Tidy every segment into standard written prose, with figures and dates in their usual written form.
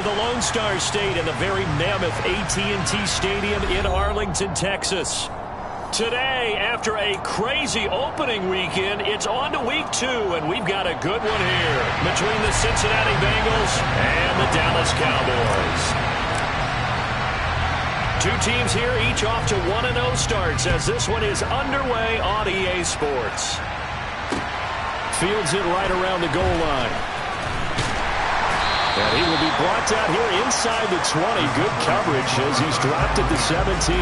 The Lone Star State in the very mammoth AT&T Stadium in Arlington, Texas. Today, after a crazy opening weekend, it's on to week 2, and we've got a good one here between the Cincinnati Bengals and the Dallas Cowboys. Two teams here, each off to 1-0 starts as this one is underway on EA Sports. Fields it right around the goal line. And he will be brought down here inside the 20. Good coverage as he's dropped at the 17.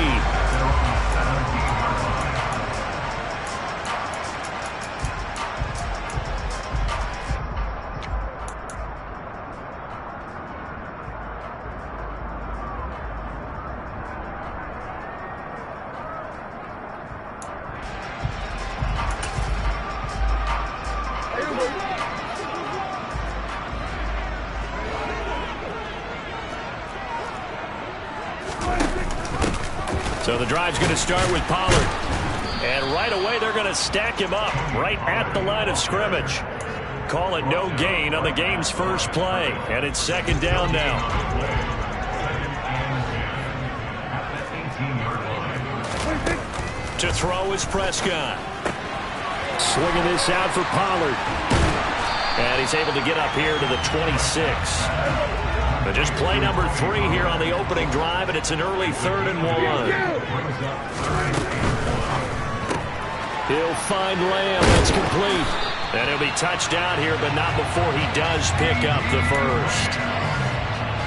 So the drive's going to start with Pollard. And right away, they're going to stack him up right at the line of scrimmage. Call it no gain on the game's first play. And it's second down now. To throw is Prescott. Swinging this out for Pollard. And he's able to get up here to the 26. But just play number 3 here on the opening drive, and it's an early 3rd and 1. He'll find Lamb. That's complete. And he'll be touched down here, but not before he does pick up the first.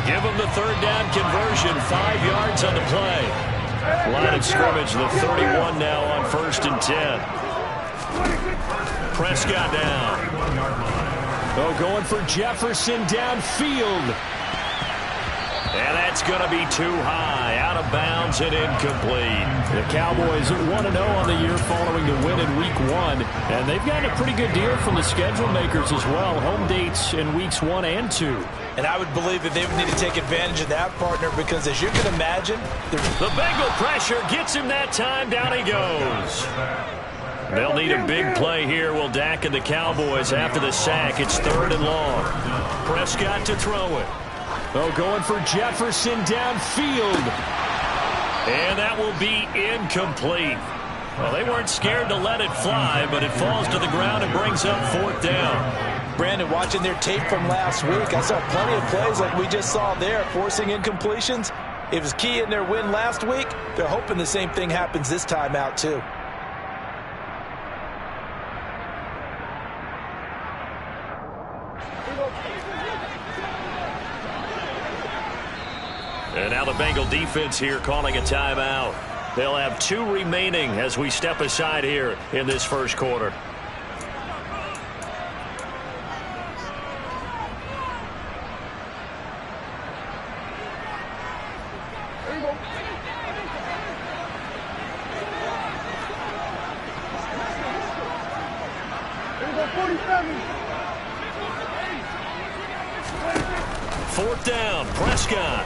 Give him the 3rd down conversion, 5 yards on the play. Line of scrimmage, the 31 now on 1st and 10. Prescott down. Oh, going for Jefferson downfield. And that's going to be too high, out of bounds and incomplete. The Cowboys 1-0 on the year following the win in Week 1. And they've gotten a pretty good deal from the schedule makers as well. Home dates in Weeks 1 and 2. And I would believe that they would need to take advantage of that, partner, because as you can imagine, the Bengal pressure gets him that time. Down he goes. They'll need a big play here. Will Dak and the Cowboys after the sack. It's 3rd and long. Prescott to throw it. Oh, going for Jefferson downfield. And that will be incomplete. Well, they weren't scared to let it fly, but it falls to the ground and brings up 4th down. Brandon, watching their tape from last week, I saw plenty of plays like we just saw there, forcing incompletions. It was key in their win last week. They're hoping the same thing happens this time out, too. And now the Bengal defense here calling a timeout. They'll have 2 remaining as we step aside here in this first quarter. There you go. There you go, 47. 4th down, Prescott.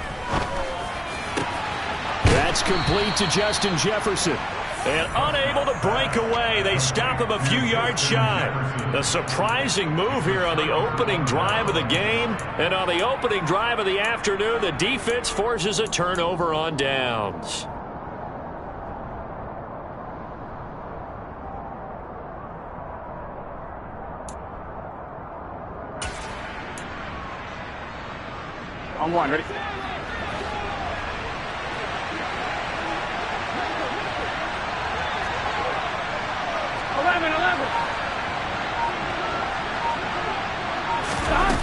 That's complete to Justin Jefferson. And unable to break away, they stop him a few yards shy. A surprising move here on the opening drive of the game. And on the opening drive of the afternoon, the defense forces a turnover on downs. On 1, ready? 11. Stop.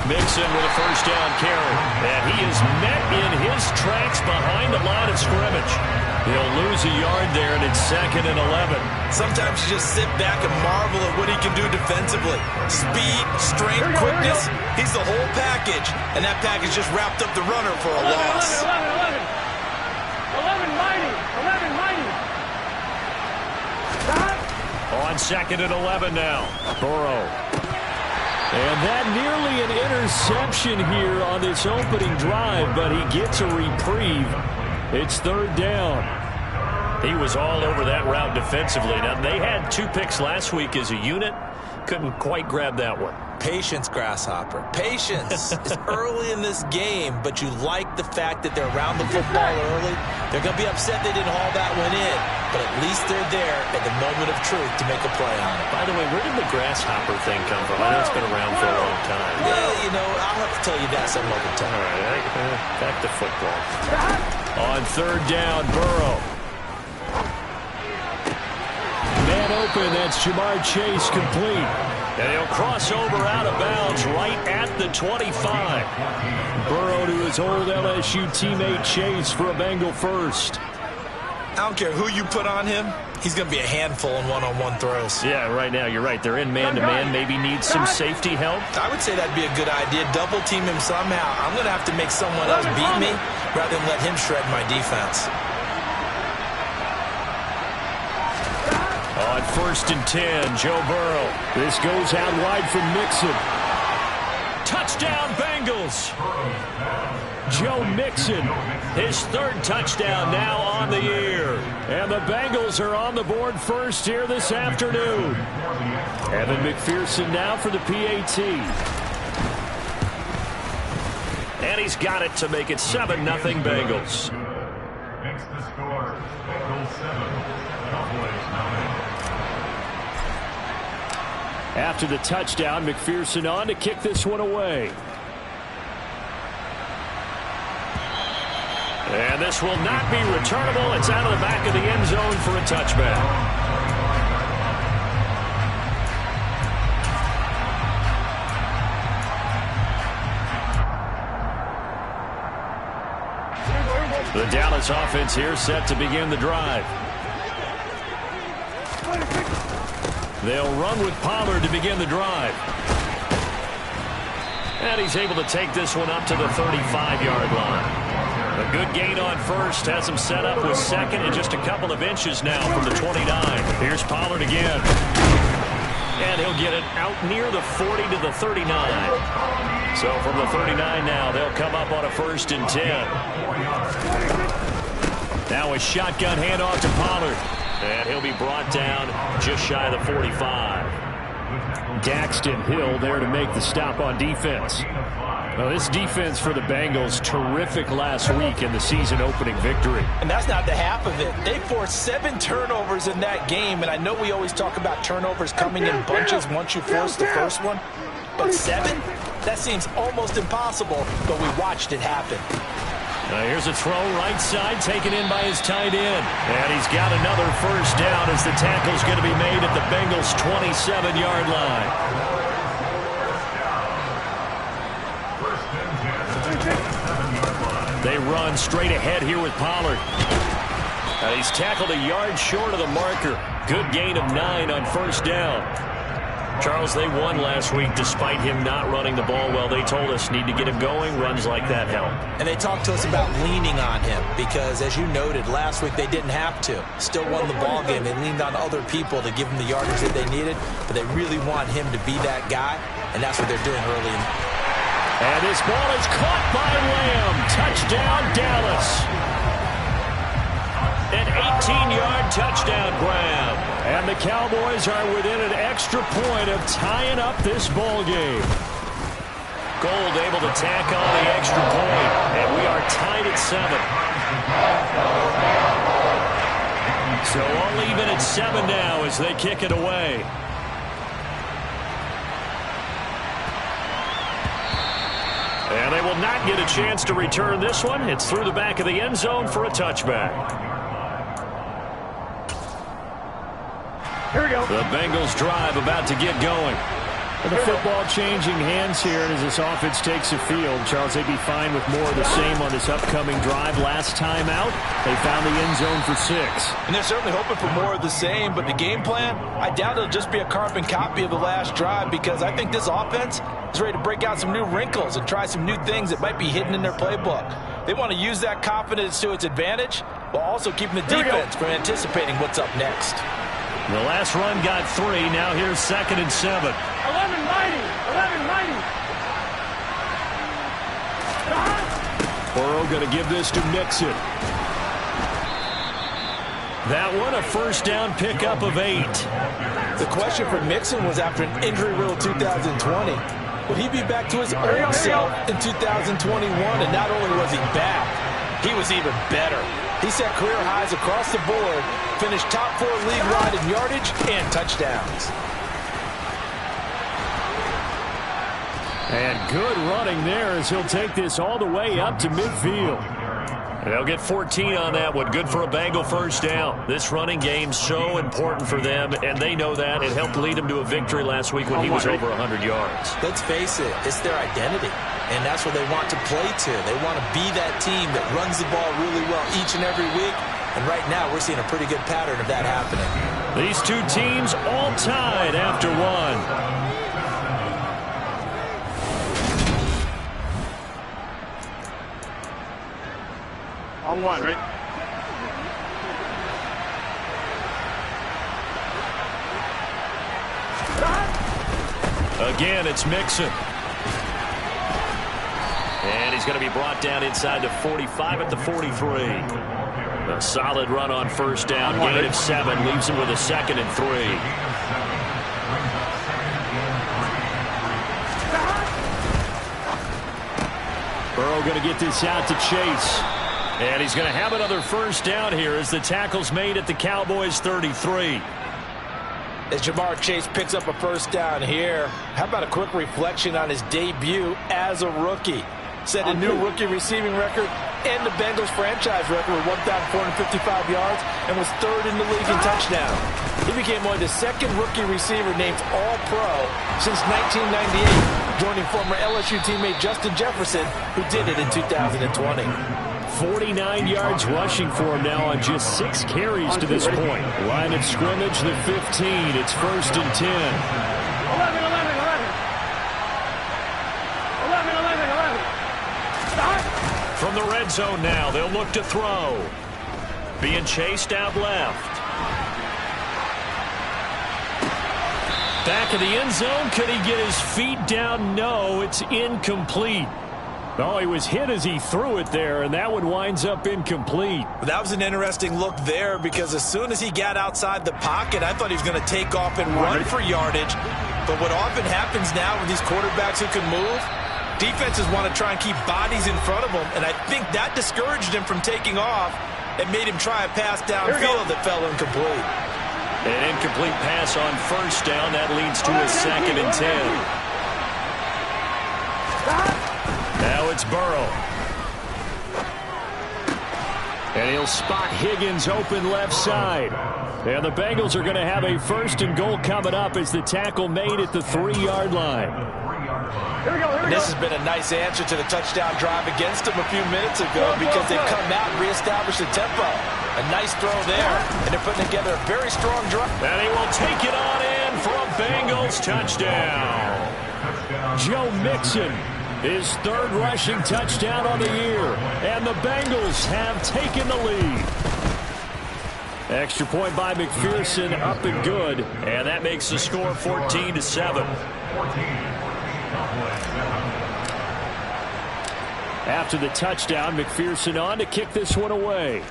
Mixon with a 1st down carry. And he is met in his tracks behind the line of scrimmage. He'll lose a yard there, and it's 2nd and 11. Sometimes you just sit back and marvel at what he can do defensively. Speed, strength, quickness. He's the whole package. And that package just wrapped up the runner for a loss. 11 mighty. Stop. On 2nd and 11 now. Burrow. And that nearly an interception here on this opening drive, but he gets a reprieve. It's 3rd down. He was all over that route defensively. Now, they had 2 picks last week as a unit. couldn't quite grab that one. Patience, Grasshopper. Patience. It's early in this game, but you like the fact that they're around the football early. They're going to be upset they didn't haul that one in, but at least they're there at the moment of truth to make a play on it. By the way, where did the Grasshopper thing come from? I know it's been around for a long time. Yeah, you know, I'll have to tell you that some other time. All right, back to football. On third down, Burrow. Man open, that's Jamar Chase complete. And he'll cross over out of bounds right at the 25. Burrow to his old LSU teammate Chase for a Bengal first. I don't care who you put on him. He's going to be a handful in one-on-one throws. Yeah, right now you're right. They're in man-to-man. Maybe needs some safety help. I would say that'd be a good idea. Double team him somehow. I'm going to have to make someone else beat me rather than let him shred my defense. On 1st and 10, Joe Burrow. This goes out wide from Mixon. Touchdown, Bengals. Joe Mixon, his 3rd touchdown now on the year. And the Bengals are on the board first here this afternoon. Evan McPherson now for the PAT. And he's got it to make it 7-0 Bengals. Next to score, Bengals 7, Cowboys 9. After the touchdown, McPherson on to kick this one away. And this will not be returnable. It's out of the back of the end zone for a touchback. The Dallas offense here set to begin the drive. They'll run with Pollard to begin the drive. And he's able to take this one up to the 35-yard line. A good gain on first, has him set up with second and just a couple of inches now from the 29. Here's Pollard again. And he'll get it out near the 40 to the 39. So from the 39 now, they'll come up on a 1st and 10. Now a shotgun handoff to Pollard. And he'll be brought down just shy of the 45. Daxton Hill there to make the stop on defense. Now, this defense for the Bengals, terrific last week in the season-opening victory. And that's not the half of it. They forced 7 turnovers in that game, and I know we always talk about turnovers coming in bunches once you force the first one. But 7? That seems almost impossible, but we watched it happen. Now here's a throw right side taken in by his tight end. And he's got another first down as the tackle's going to be made at the Bengals' 27-yard line. They run straight ahead here with Pollard. He's tackled a yard short of the marker. Good gain of 9 on first down. Charles, they won last week despite him not running the ball well. They told us need to get him going. Runs like that help. And they talked to us about leaning on him because, as you noted, last week they didn't have to. Still won the ball game. They leaned on other people to give them the yardage that they needed, but they really want him to be that guy, and that's what they're doing early. And this ball is caught by Lamb. Touchdown, Dallas. An 18-yard touchdown grab. And the Cowboys are within an extra point of tying up this ball game. Gold able to tack on the extra point. And we are tied at 7. So all even at 7 now as they kick it away. And they will not get a chance to return this one. It's through the back of the end zone for a touchback. Here we go. The Bengals drive about to get going. And the football changing hands here as this offense takes the field. Charles, they'd be fine with more of the same on this upcoming drive. Last time out, they found the end zone for 6. And they're certainly hoping for more of the same, but the game plan, I doubt it'll just be a carbon copy of the last drive because I think this offense is ready to break out some new wrinkles and try some new things that might be hidden in their playbook. They want to use that confidence to its advantage while also keeping the defense from anticipating what's up next. The last run got 3. Now here's 2nd and 7. 11 mighty. 11 mighty. Burrow going to give this to Mixon. That one a first down pickup of 8. The question for Mixon was after an injury-riddled 2020, would he be back to his old self in 2021? And not only was he back, he was even better. He set career highs across the board, finished top 4 league-wide in yardage and touchdowns. And good running there as he'll take this all the way up to midfield. They'll get 14 on that one. Good for a Bengal first down. This running game's so important for them, and they know that. It helped lead them to a victory last week when he was over 100 yards. Let's face it, it's their identity, and that's what they want to play to. They want to be that team that runs the ball really well each and every week, and right now we're seeing a pretty good pattern of that happening. These two teams all tied after one. On one, right? Again, it's Mixon. And he's going to be brought down inside the 45 at the 43. A solid run on first down. Gain of 7 leaves him with a 2nd and 3. Burrow going to get this out to Chase. And he's going to have another first down here as the tackle's made at the Cowboys' 33. As Jamar Chase picks up a first down here, how about a quick reflection on his debut as a rookie? Set a new rookie receiving record and the Bengals franchise record with 1,455 yards and was 3rd in the league in touchdown. He became only the 2nd rookie receiver named All-Pro since 1998, joining former LSU teammate Justin Jefferson, who did it in 2020. 49 yards rushing for him now on just 6 carries to this point. Line of scrimmage, the 15. It's 1st and 10. 11. Start. From the red zone now, they'll look to throw. Being chased out left. Back of the end zone. Could he get his feet down? No, it's incomplete. Oh, he was hit as he threw it there, and that one winds up incomplete. That was an interesting look there because as soon as he got outside the pocket, I thought he was going to take off and run for yardage. But what often happens now with these quarterbacks who can move, defenses want to try and keep bodies in front of them, and I think that discouraged him from taking off and made him try a pass downfield that fell incomplete. An incomplete pass on first down. That leads to a 2nd and 10. Now it's Burrow. And he'll spot Higgins open left side. And the Bengals are going to have a 1st and goal coming up as the tackle made at the 3-yard line. Here we go. This has been a nice answer to the touchdown drive against them a few minutes ago because they've come out and reestablished the tempo. A nice throw there, and they're putting together a very strong drive. And he will take it on in for a Bengals touchdown. Joe Mixon, his 3rd rushing touchdown on the year. And the Bengals have taken the lead. Extra point by McPherson, up and good. And that makes the score 14-7. After the touchdown, McPherson on to kick this one away.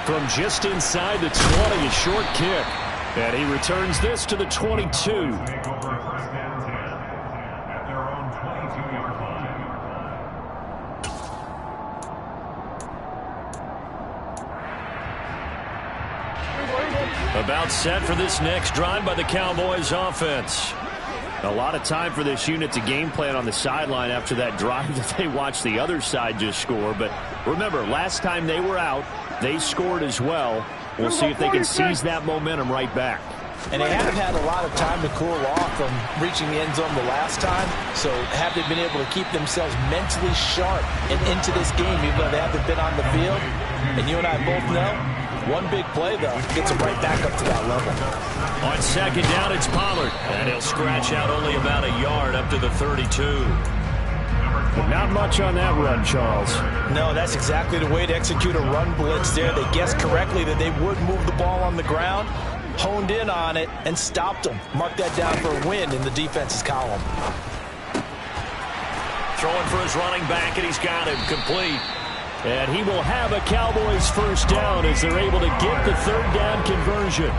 From just inside the 20, a short kick. And he returns this to the 22. About set for this next drive by the Cowboys offense. A lot of time for this unit to game plan on the sideline after that drive that they watched the other side just score. But remember, last time they were out, they scored as well. We'll see if they can seize that momentum right back. And they haven't had a lot of time to cool off from reaching the end zone the last time. So have they been able to keep themselves mentally sharp and into this game even though they haven't been on the field? And you and I both know, one big play, though, gets them right back up to that level. On 2nd down, it's Pollard. And he'll scratch out only about a yard up to the 32. But not much on that run, Charles. No, that's exactly the way to execute a run blitz there. They guessed correctly that they would move the ball on the ground, honed in on it, and stopped them. Mark that down for a win in the defense's column. Throwing for his running back, and he's got him complete. And he will have a Cowboys first down as they're able to get the third down conversion.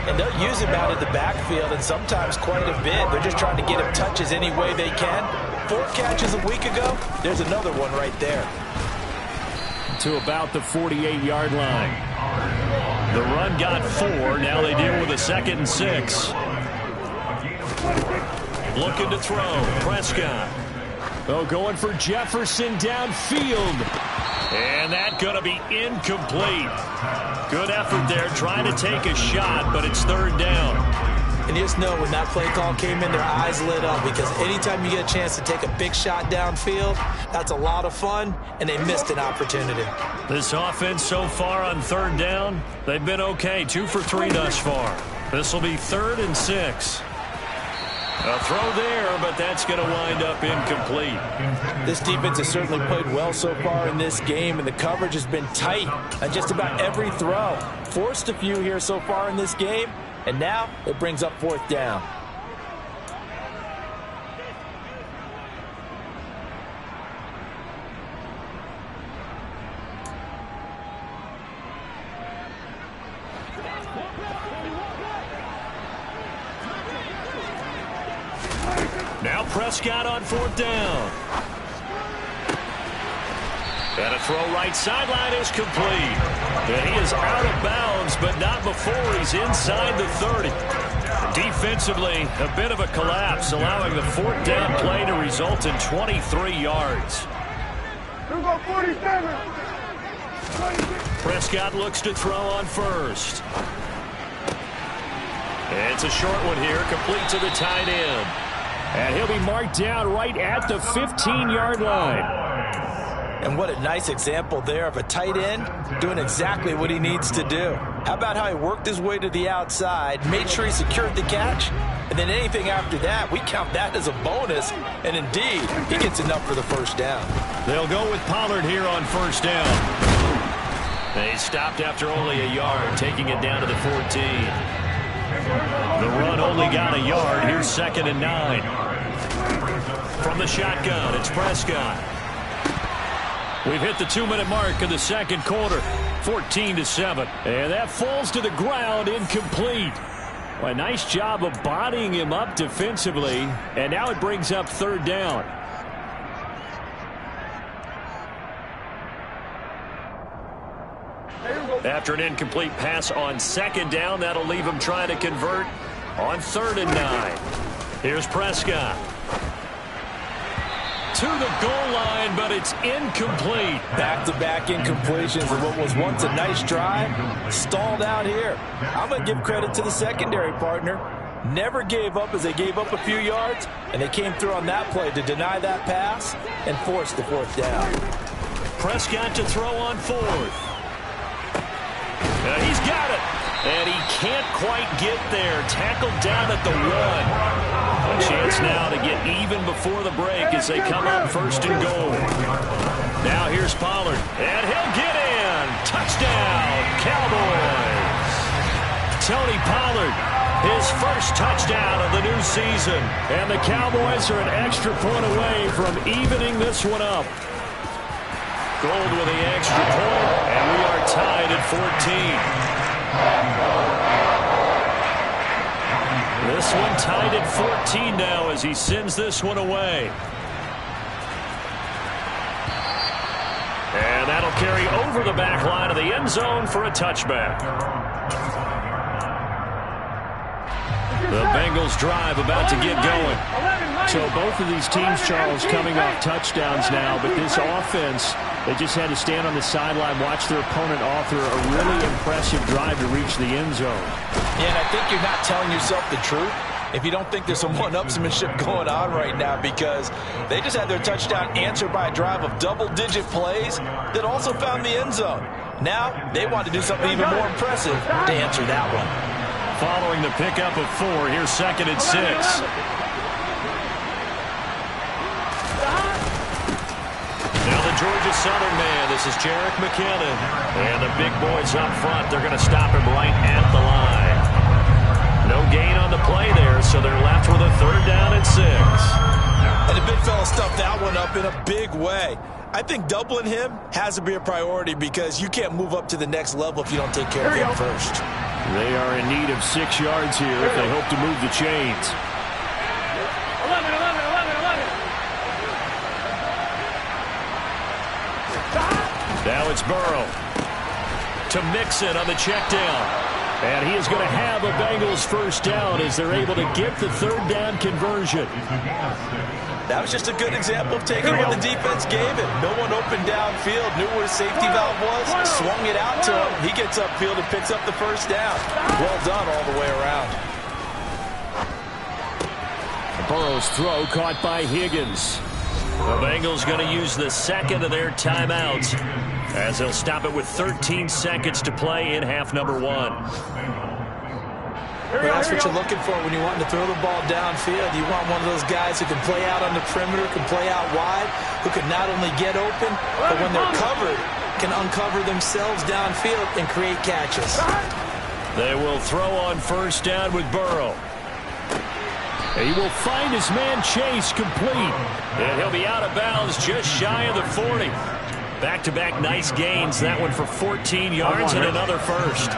And they'll use him out of the backfield, and sometimes quite a bit. They're just trying to get him touches any way they can. 4 catches a week ago. There's another one right there. To about the 48-yard line. The run got 4. Now they deal with a 2nd and 6. Looking to throw. Prescott. Oh, going for Jefferson downfield. And that's going to be incomplete. Good effort there, trying to take a shot, but it's third down. And you just know when that play call came in, their eyes lit up, because anytime you get a chance to take a big shot downfield, that's a lot of fun, and they missed an opportunity. This offense so far on third down, they've been okay, 2 for 3 thus far. This will be 3rd and 6. A throw there, but that's going to wind up incomplete. This defense has certainly played well so far in this game, and the coverage has been tight on just about every throw. Forced a few here so far in this game, and now it brings up 4th down. Now Prescott on 4th down. And a throw right sideline is complete. And he is out of bounds, but not before he's inside the 30. Defensively, a bit of a collapse, allowing the 4th down play to result in 23 yards. Prescott looks to throw on 1st. And it's a short one here, complete to the tight end. And he'll be marked down right at the 15-yard line. And what a nice example there of a tight end doing exactly what he needs to do. How about how he worked his way to the outside, made sure he secured the catch, and then anything after that, we count that as a bonus. And indeed, he gets enough for the first down. They'll go with Pollard here on 1st down. They stopped after only a yard, taking it down to the 14. The run only got a yard. Here's 2nd and 9. From the shotgun, it's Prescott. We've hit the 2-minute mark of the 2nd quarter, 14-7. And that falls to the ground, incomplete. Well, a nice job of bodying him up defensively, and now it brings up 3rd down. After an incomplete pass on 2nd down, that'll leave him trying to convert on 3rd and 9. Here's Prescott. To the goal line, but it's incomplete. Back-to-back incompletions of what was once a nice drive, stalled out here. I'm going to give credit to the secondary partner. Never gave up as they gave up a few yards, and they came through on that play to deny that pass and force the 4th down. Prescott to throw on 4th. He's got it, and he can't quite get there. Tackled down at the 1. A chance now to get even before the break as they come up 1st and goal. Now here's Pollard, and he'll get in. Touchdown, Cowboys. Tony Pollard, his first touchdown of the new season. And the Cowboys are an extra point away from evening this one up. Gold with the extra point, and we are tied at 14. This one tied at 14 now as he sends this one away. And that'll carry over the back line of the end zone for a touchback. The Bengals drive about to get going. So both of these teams, Charles, coming off touchdowns now, but this offense, they just had to stand on the sideline, watch their opponent author a really impressive drive to reach the end zone. Yeah, and I think you're not telling yourself the truth if you don't think there's some one-upsmanship going on right now, because they just had their touchdown answered by a drive of double-digit plays that also found the end zone. Now they want to do something even more impressive to answer that one. Following the pickup of 4, here's 2nd and 6. Now the Georgia Southern man, this is Jerick McKinnon. And the big boys up front, they're going to stop him right at the line. No gain on the play there, so they're left with a 3rd down and 6. And the big fella stuffed that one up up in a big way. I think doubling him has to be a priority because you can't move up to the next level if you don't take care of him first. They are in need of 6 yards here if they hope to move the chains. 11, 11, 11, 11. Now it's Burrow to Mixon on the check down. And he is going to have a Bengals first down as they're able to get the third down conversion. That was just a good example of taking what the defense gave him. No one opened downfield, knew where his safety valve was, swung it out to him. He gets upfield and picks up the first down. Well done all the way around. Burrow's throw caught by Higgins. The Bengals going to use the second of their timeouts as they'll stop it with 13 seconds to play in half number 1. Well, that's what you're looking for when you want to throw the ball downfield. You want one of those guys who can play out on the perimeter, can play out wide, who can not only get open, but when they're covered, can uncover themselves downfield and create catches. They will throw on first down with Burrow. He will find his man Chase complete. And he'll be out of bounds just shy of the 40. Back-to-back nice gains. That one for 14 yards and another first.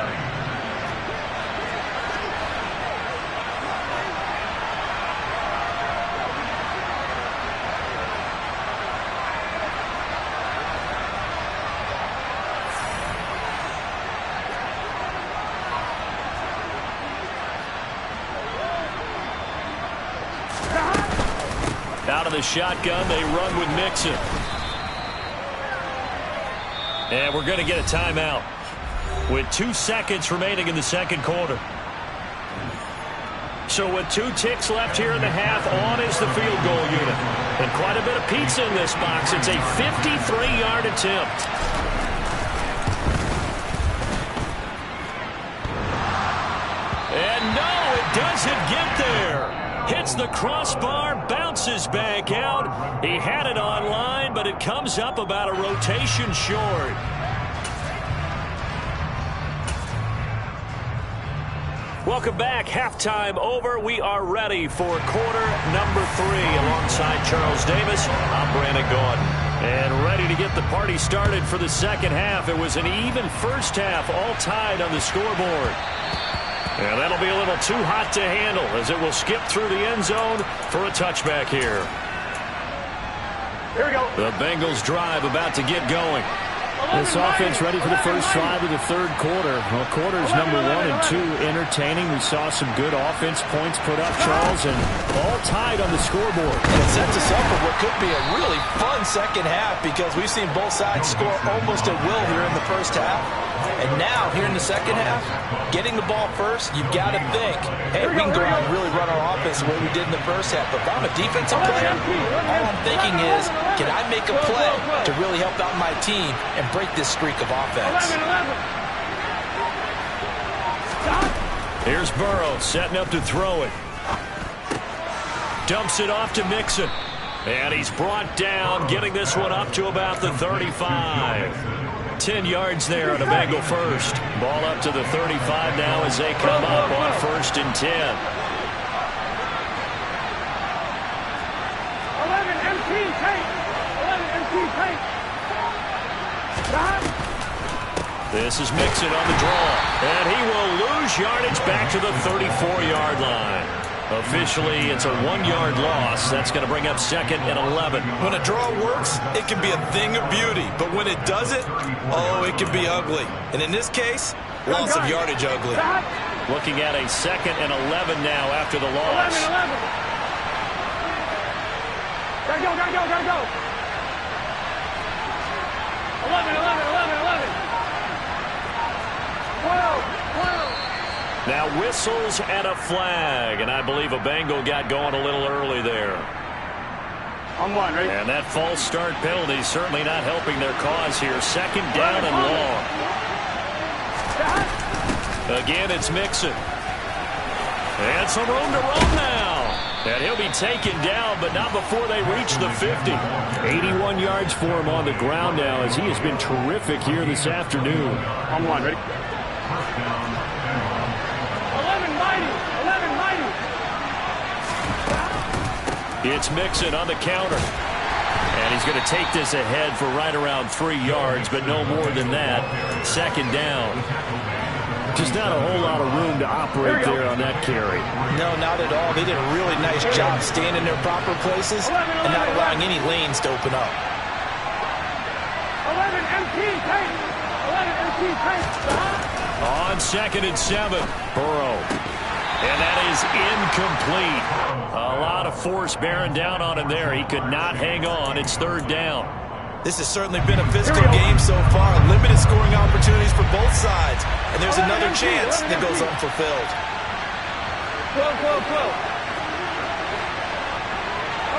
Out of the shotgun, they run with Mixon. And we're going to get a timeout with 2 seconds remaining in the second quarter. So with 2 ticks left here in the half, on is the field goal unit. And quite a bit of pizza in this box. It's a 53-yard attempt. And no, it doesn't get there. Hits the crossbar, bounces back out. He had it on line, but it comes up about a rotation short. Welcome back. Halftime over. We are ready for quarter number 3. Alongside Charles Davis, I'm Brandon Gaudin. And ready to get the party started for the second half. It was an even first half, all tied on the scoreboard. And that'll be a little too hot to handle as it will skip through the end zone for a touchback here. Here we go. The Bengals drive about to get going. This offense ready for the first drive of the third quarter. Well, quarters number 1 and 2 entertaining. We saw some good offense points put up, Charles, and all tied on the scoreboard. And it sets us up for what could be a really fun second half because we've seen both sides score almost at will here in the first half. And now, here in the second half, getting the ball first, you've got to think, hey, we can go out and really run our offense the way we did in the first half. But if I'm a defensive player, all I'm thinking is, can I make a play to really help out my team and break this streak of offense? 11, 11. Stop. Here's Burrow setting up to throw it. Dumps it off to Mixon. And he's brought down, getting this one up to about the 35. 10 yards there on a Bengal first. Ball up to the 35 now as they come up on 1st and 10. 11 MT tank. 11 MT tank. Stop. This is Mixon on the draw. And he will lose yardage back to the 34-yard line. Officially, it's a 1-yard loss. That's going to bring up 2nd and 11. When a draw works, it can be a thing of beauty. But when it doesn't, oh, it can be ugly. And in this case, lots of yardage ugly. Looking at a 2nd and 11 now after the loss. 11, 11. Gotta go, gotta go, gotta go. 11, 11, 11, 11. 12, 12. Now whistles and a flag, and I believe a Bengal got going a little early there. On 1, ready? And that false start penalty certainly not helping their cause here. 2nd down and long. Again, it's Mixon. And some room to run now. And he'll be taken down, but not before they reach the 50. 81 yards for him on the ground now as he has been terrific here this afternoon. On 1, ready? 11 mighty. 11 mighty. It's Mixon on the counter. And he's going to take this ahead for right around 3 yards, but no more than that. Second down. Just not a whole lot of room to operate there on that carry. No, not at all. They did a really nice job staying in their proper places and not allowing any lanes to open up. 11 MT tight. 11 MT tight. On 2nd and 7, Burrow. And that is incomplete. A lot of force bearing down on him there. He could not hang on. It's 3rd down. This has certainly been a physical game so far. Limited scoring opportunities for both sides. And there's another chance that goes unfulfilled. 12.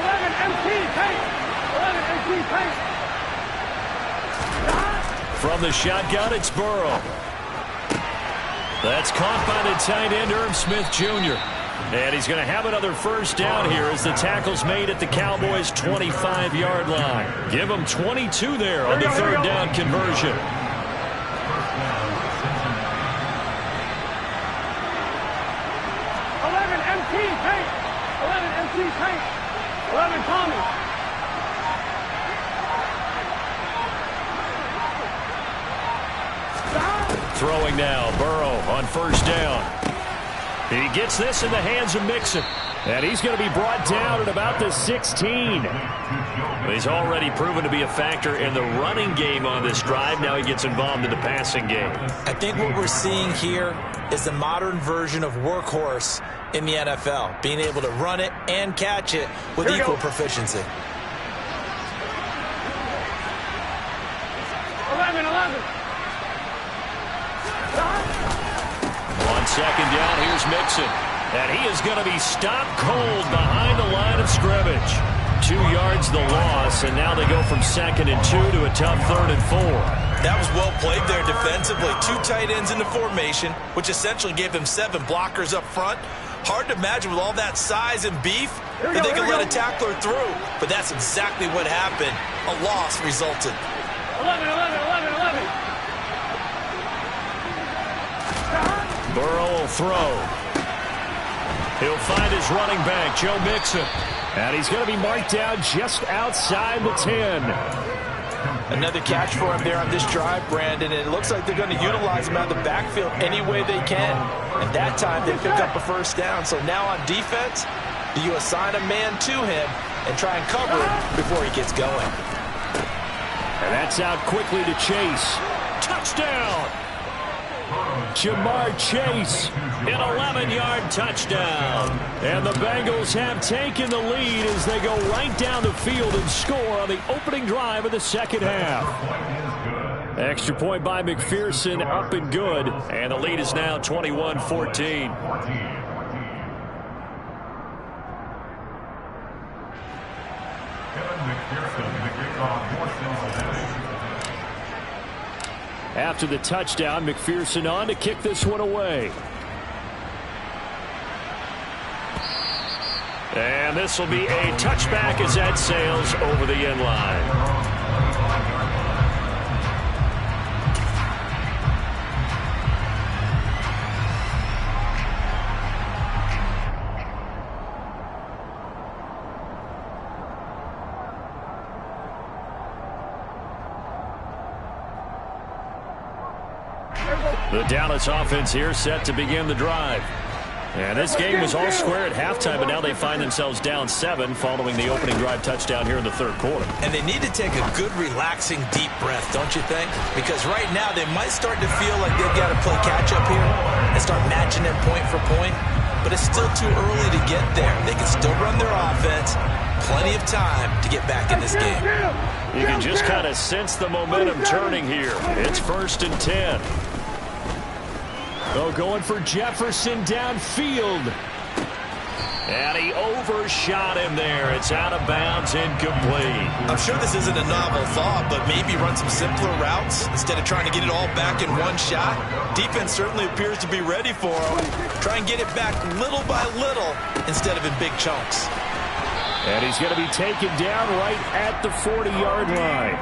11 MT tight. 11 MT tight. From the shotgun, it's Burrow. That's caught by the tight end, Irv Smith Jr. And he's going to have another first down here as the tackle's made at the Cowboys' 25-yard line. Give them 22 there on the 3rd down conversion. 11 MT tight. 11 MT tight. 11 Tommy. Throwing now, Burrow on 1st down. He gets this in the hands of Mixon. And he's going to be brought down at about the 16. He's already proven to be a factor in the running game on this drive. Now he gets involved in the passing game. I think what we're seeing here is the modern version of workhorse in the NFL, being able to run it and catch it with equal proficiency. 11. On 2nd down, here's Mixon. And he is going to be stopped cold behind the line of scrimmage. 2 yards the loss, and now they go from 2nd and 2 to a tough 3rd and 4. That was well played there defensively. 2 tight ends in the formation, which essentially gave them 7 blockers up front. Hard to imagine with all that size and beef that they could let a tackler through. But that's exactly what happened. A loss resulted. 11. Burrow will throw. He'll find his running back, Joe Mixon. And he's going to be marked down just outside the 10. Another catch for him there on this drive, Brandon. And it looks like they're going to utilize him out of the backfield any way they can. And that time they pick up a first down. So now on defense, do you assign a man to him and try and cover him before he gets going? And that's out quickly to Chase. Touchdown! Jamar Chase, an 11-yard touchdown. And the Bengals have taken the lead as they go right down the field and score on the opening drive of the 2nd half. Extra point by McPherson, up and good. And the lead is now 21-14. After the touchdown, McPherson on to kick this one away. And this will be a touchback as that sails over the end line. The Dallas offense here set to begin the drive. And this game was all square at halftime, but now they find themselves down 7 following the opening drive touchdown here in the 3rd quarter. And they need to take a good, relaxing, deep breath, don't you think? Because right now they might start to feel like they've got to play catch-up here and start matching them point for point. But it's still too early to get there. They can still run their offense. Plenty of time to get back in this game. You can just kind of sense the momentum turning here. It's 1st and 10. Oh, going for Jefferson downfield. And he overshot him there. It's out of bounds, incomplete. I'm sure this isn't a novel thought, but maybe run some simpler routes instead of trying to get it all back in one shot. Defense certainly appears to be ready for him. Try and get it back little by little instead of in big chunks. And he's going to be taken down right at the 40-yard line.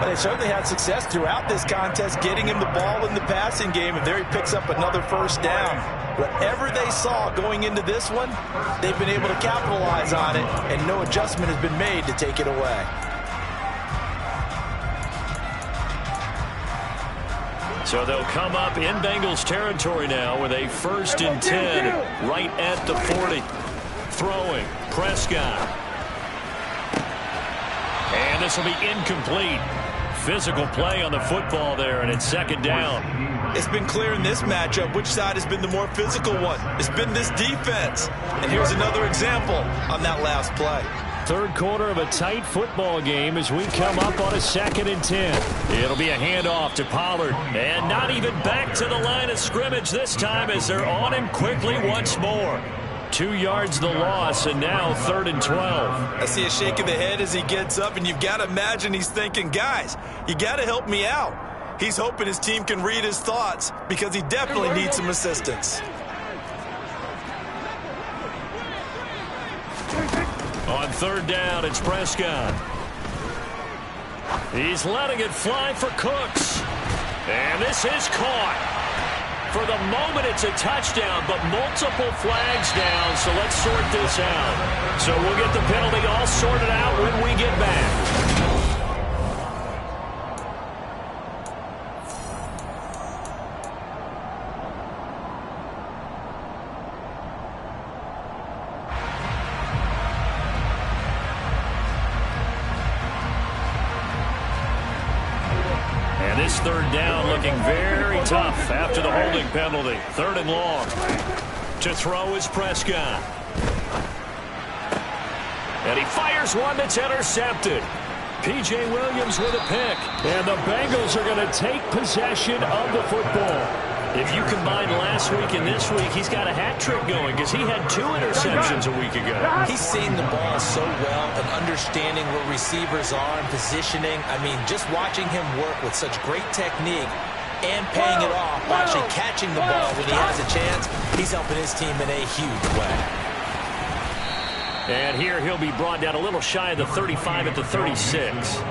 But they certainly had success throughout this contest getting him the ball in the passing game, and there he picks up another first down. Whatever they saw going into this one, they've been able to capitalize on it, and no adjustment has been made to take it away. So they'll come up in Bengals territory now with a 1st and 10 right at the 40. Throwing, Prescott. And this will be incomplete. Physical play on the football there, and it's 2nd down. It's been clear in this matchup which side has been the more physical one. It's been this defense. And here's another example on that last play. 3rd quarter of a tight football game as we come up on a 2nd and 10. It'll be a handoff to Pollard. And not even back to the line of scrimmage this time as they're on him quickly once more. 2 yards the loss, and now 3rd and 12. I see a shake of the head as he gets up, and you've got to imagine he's thinking, guys, you got to help me out. He's hoping his team can read his thoughts because he definitely needs some assistance. On 3rd down, it's Prescott. He's letting it fly for Cooks. And this is caught. For the moment, it's a touchdown, but multiple flags down, so let's sort this out. So we'll get the penalty all sorted out when we get back. This 3rd down looking very tough after the holding penalty. 3rd and long. To throw is Prescott. And he fires one that's intercepted. P.J. Williams with a pick. And the Bengals are going to take possession of the football. If you combine last week and this week, he's got a hat trick going because he had 2 interceptions a week ago. He's seeing the ball so well and understanding where receivers are and positioning. I mean, just watching him work with such great technique and paying it off by actually catching the ball when he has a chance, he's helping his team in a huge way. And here he'll be brought down a little shy of the 35 at the 36.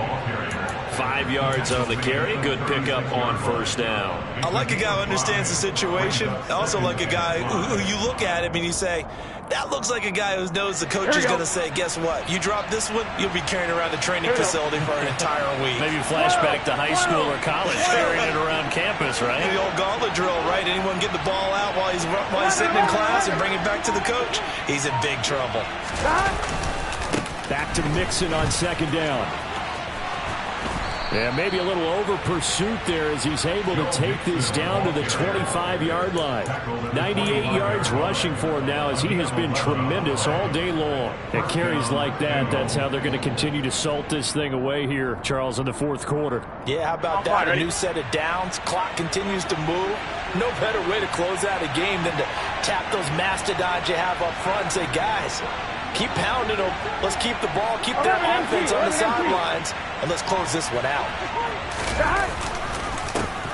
5 yards on the carry. Good pickup on 1st down. I like a guy who understands the situation. I also like a guy who you look at him and you say, that looks like a guy who knows the coach is going to say, guess what? You drop this one, you'll be carrying around the training facility for an entire week. Maybe flashback to high school or college, carrying it around campus, right? The old gauntlet drill, right? Anyone get the ball out while he's sitting in class and bring it back to the coach? He's in big trouble. Back to Mixon on 2nd down. Yeah, maybe a little over pursuit there as he's able to take this down to the 25-yard line. 98 yards rushing for him now as he has been tremendous all day long. At carries like that, that's how they're going to continue to salt this thing away here, Charles, in the 4th quarter. Yeah, how about that? A new set of downs. Clock continues to move. No better way to close out a game than to tap those mastodons you have up front and say, guys, keep pounding them. Let's keep the ball, keep their offense on the sidelines, and let's close this one out.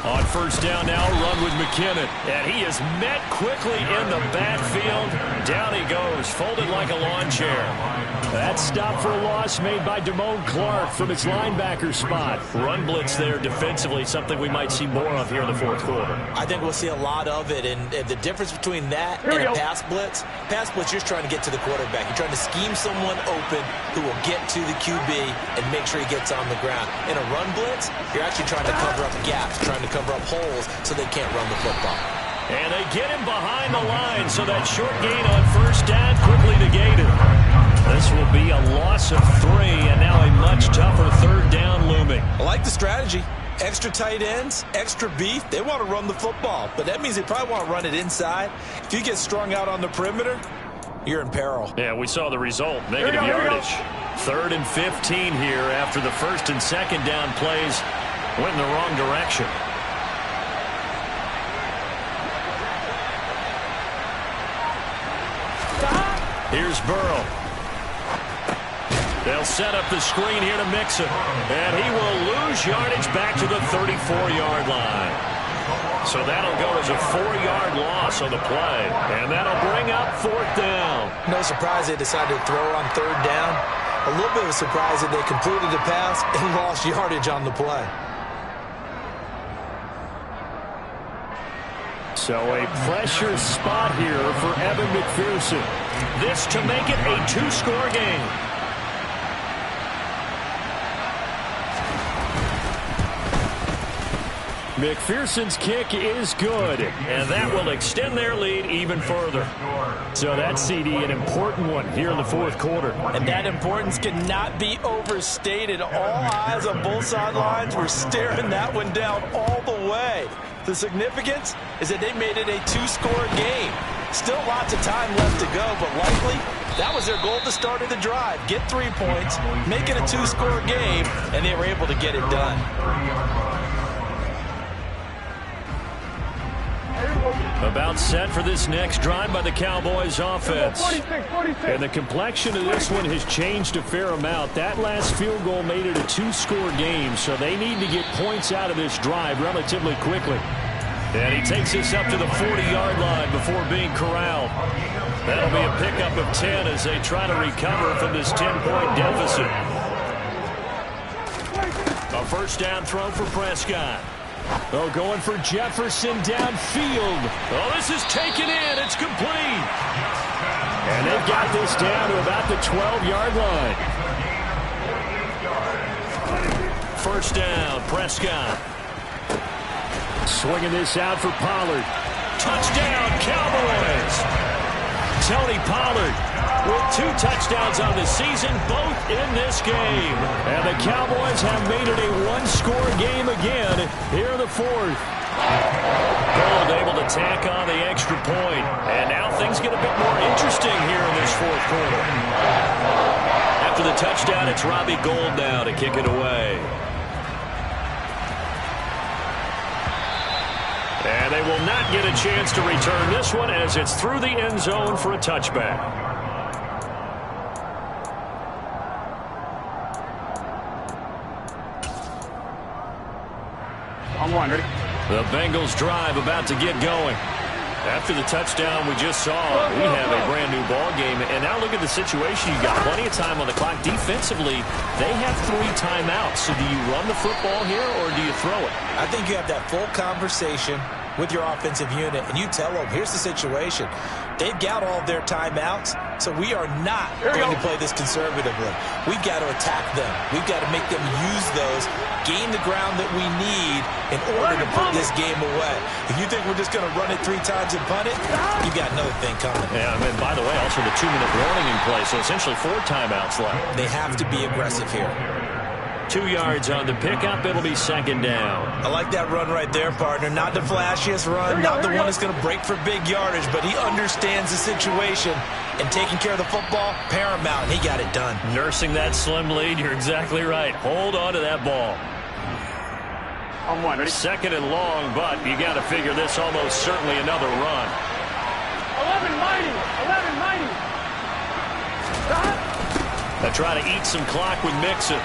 On 1st down now, run with McKinnon. And he is met quickly in the backfield. Down he goes, folded like a lawn chair. That stop for a loss made by Damone Clark from his linebacker spot. Run blitz there defensively, something we might see more of here in the 4th quarter. I think we'll see a lot of it, and the difference between that and a pass blitz, you're just trying to get to the quarterback. You're trying to scheme someone open who will get to the QB and make sure he gets on the ground. In a run blitz, you're actually trying to cover up gaps, trying to cover up holes so they can't run the football. And they get him behind the line, so that short gain on 1st down quickly negated. This will be a loss of 3, and now a much tougher 3rd down looming. I like the strategy. Extra tight ends, extra beef. They want to run the football, but that means they probably want to run it inside. If you get strung out on the perimeter, you're in peril. Yeah, we saw the result. Negative yardage. 3rd and 15 here after the 1st and 2nd down plays went in the wrong direction. Here's Burrow. They'll set up the screen here to Mixon. And he will lose yardage back to the 34-yard line. So that'll go as a 4-yard loss on the play. And that'll bring up 4th down. No surprise they decided to throw on 3rd down. A little bit of a surprise that they completed the pass and lost yardage on the play. So a pressure spot here for Evan McPherson. This to make it a two-score game. McPherson's kick is good, and that will extend their lead even further. So that CD, an important one here in the fourth quarter. And that importance cannot be overstated. All eyes on both sidelines were staring that one down all the way. The significance is that they made it a two-score game. Still lots of time left to go, but likely that was their goal at the start of the drive. Get 3 points, make it a two-score game, and they were able to get it done. About set for this next drive by the Cowboys offense. 46. And the complexion of this one has changed a fair amount. That last field goal made it a two-score game, so they need to get points out of this drive relatively quickly. And he takes this up to the 40-yard line before being corralled. That'll be a pickup of 10 as they try to recover from this 10-point deficit. A first down throw for Prescott. Oh, going for Jefferson downfield. Oh, this is taken in. It's complete. And they've got this down to about the 12-yard line. First down, Prescott. Swinging this out for Pollard. Touchdown, Cowboys. Tony Pollard with 2 touchdowns on the season, both in this game. And the Cowboys have made it a one-score game again here in the fourth. Gold able to tack on the extra point. And now things get a bit more interesting here in this fourth quarter. After the touchdown, it's Robbie Gould now to kick it away. And they will not get a chance to return this one as it's through the end zone for a touchback. I'm one, ready? The Bengals drive about to get going. After the touchdown we just saw, we have a brand new ball game. And now look at the situation. You've got plenty of time on the clock. Defensively, they have 3 timeouts. So do you run the football here or do you throw it? I think you have that full conversation with your offensive unit, and you tell them, here's the situation. They've got all of their timeouts, so we are not going to play this conservatively. We've got to attack them. We've got to make them use those, gain the ground that we need in order to put this game away. If you think we're just going to run it 3 times and punt it, you've got another thing coming. Yeah, I mean, by the way, also the 2-minute warning in play, so essentially 4 timeouts left. They have to be aggressive here. 2 yards on the pickup. It'll be second down. I like that run right there, partner. Not the flashiest run, not the one that's going to break for big yardage, but he understands the situation, and taking care of the football, paramount, and he got it done. Nursing that slim lead, you're exactly right. Hold on to that ball. I'm one, ready? Second and long, but you got to figure this almost certainly another run. 11 mighty. They try to eat some clock with Mixon.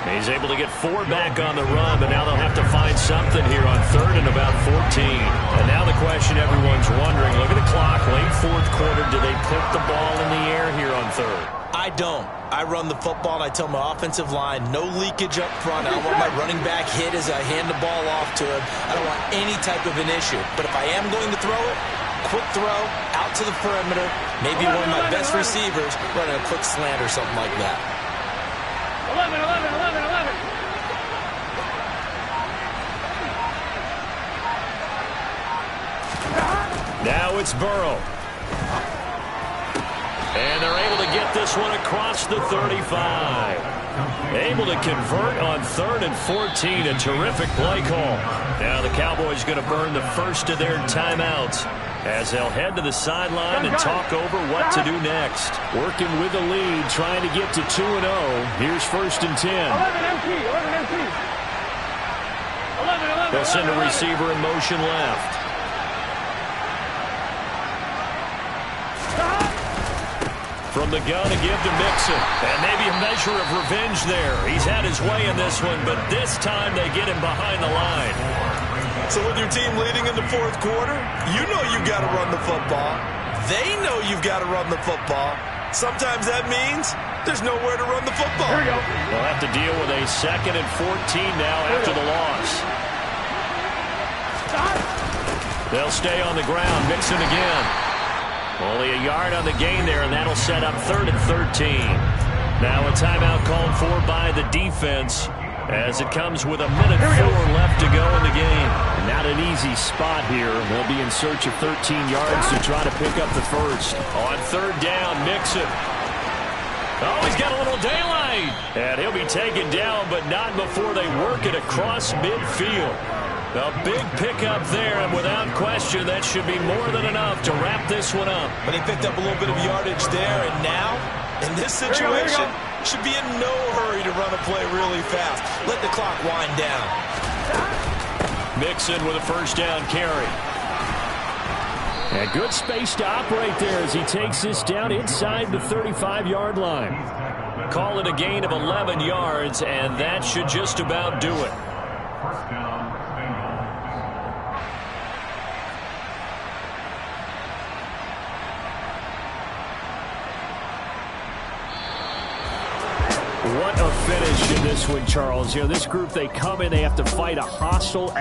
He's able to get 4 back on the run, but now they'll have to find something here on 3rd and about 14. And now the question everyone's wondering, look at the clock, late fourth quarter, do they put the ball in the air here on 3rd? I don't. I run the football, and I tell my offensive line, no leakage up front. I don't want my running back hit as I hand the ball off to him. I don't want any type of an issue. But if I am going to throw it, quick throw, out to the perimeter, maybe one of my best receivers running a quick slant or something like that. 11. Now it's Burrow. And they're able to get this one across the 35. Able to convert on 3rd and 14. A terrific play call. Now the Cowboys going to burn the first of their timeouts as they'll head to the sideline and talk over what to do next. Working with the lead, trying to get to 2-0. Here's 1st and 10. 11 empty. 11. They'll send a receiver in motion left. From the gun to give to Mixon. And maybe a measure of revenge there. He's had his way in this one, but this time they get him behind the line. So with your team leading in the fourth quarter, you know you've got to run the football. They know you've got to run the football. Sometimes that means there's nowhere to run the football. Here we go. They'll have to deal with a 2nd and 14 now after the loss. They'll stay on the ground. Mixon again. Only a yard on the gain there, and that'll set up 3rd and 13. Now a timeout called for by the defense as it comes with a minute 4 left to go in the game. Not an easy spot here. They'll be in search of 13 yards to try to pick up the first. On 3rd down, Mixon. Oh, he's got a little daylight. And he'll be taken down, but not before they work it across midfield. A big pickup there, and without question, that should be more than enough to wrap this one up. But he picked up a little bit of yardage there, and now, in this situation, should be in no hurry to run a play really fast. Let the clock wind down. Mixon with a 1st down carry. And good space to operate there as he takes this down inside the 35-yard line. Call it a gain of 11 yards, and that should just about do it. First down, What a finish in this one, Charles. You know, this group, they come in, they have to fight a hostile